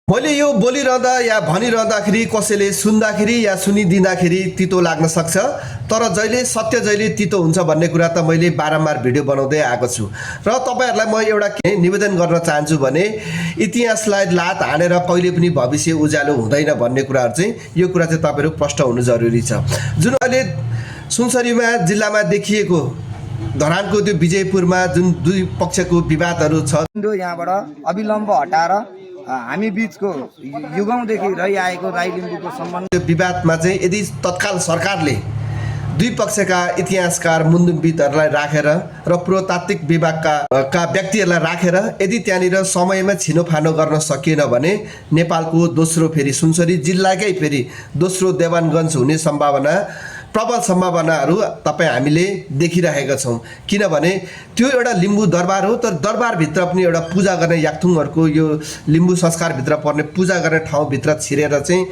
मैले यो बोलिरहँदा या भनिरहँदाखेरि कसैले सुन्दाखेरि या सुनिदिँदाखेरि तितो लाग्न सक्छ, तर सत्य जहिले तितो हुन्छ भन्ने कुरा त मैले बारम्बार भिडियो बनाउँदै आएको छु। र तपाईँहरूलाई म एउटा के निवेदन गर्न चाहन्छु भने इतिहासलाई लात हानेर कहिले पनि भविष्य उज्यालो हुँदैन भन्ने कुराहरू चाहिँ यो कुरा चाहिँ तपाईँहरू प्रष्ट हुनु जरुरी छ। जुन अहिले सुनसरीमा जिल्लामा देखिएको धरानको त्यो विजयपुरमा जुन दुई पक्षको विवादहरू छ, यहाँबाट अविलम्ब हटाएर हामी बीचको युगौंदेखि रहिआएको राई लिम्बूको सम्बन्ध त्यो विवादमा चाहिँ यदि तत्काल सरकारले दुई पक्षका इतिहासकार मुन्दुमविदहरूलाई राखेर र पुरातात्विक विभागका व्यक्तिहरूलाई राखेर यदि त्यहाँनिर समयमा छिनोफानो गर्न सकिएन भने नेपालको दोस्रो फेरि सुनसरी जिल्लाकै फेरि दोस्रो देवानगञ्ज हुने सम्भावना प्रबल सम्भावनाहरू तपाईँ हामीले देखिरहेका छौँ। किनभने त्यो एउटा लिम्बू दरबार हो, तर दरबारभित्र पनि एउटा पूजा गर्ने याक्थुङहरूको यो लिम्बू संस्कारभित्र पर्ने पूजा गर्ने ठाउँभित्र छिरेर चाहिँ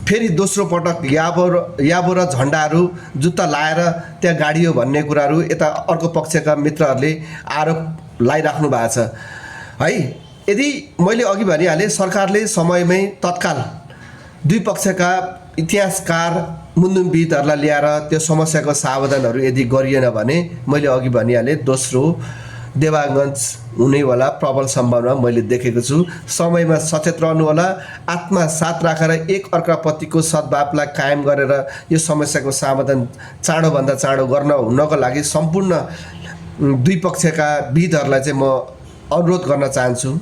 फेरि दोस्रो पटक याबो र झन्डाहरू जुत्ता लाएर त्यहाँ गाडियो भन्ने कुराहरू यता अर्को पक्षका मित्रहरूले आरोप लगाइराख्नु भएको छ है। यदि मैले अघि भनिहालेँ सरकारले समयमै तत्काल दुई पक्षका इतिहासकार मुन्दुमविदहरूलाई ल्याएर त्यो समस्याको समाधानहरू यदि गरिएन भने मैले अघि भनिहालेँ दोस्रो देवानगञ्ज हुनेवाला प्रबल सम्भावना मैले देखेको छु। समयमा सचेत रहनु होला, आत्मा साथ राखेर एक अर्काप्रतिको सद्भावलाई कायम गरेर यो समस्याको समाधान चाँडोभन्दा चाँडो गर्न हुनको लागि सम्पूर्ण दुई पक्षका विदहरूलाई चाहिँ म अनुरोध गर्न चाहन्छु।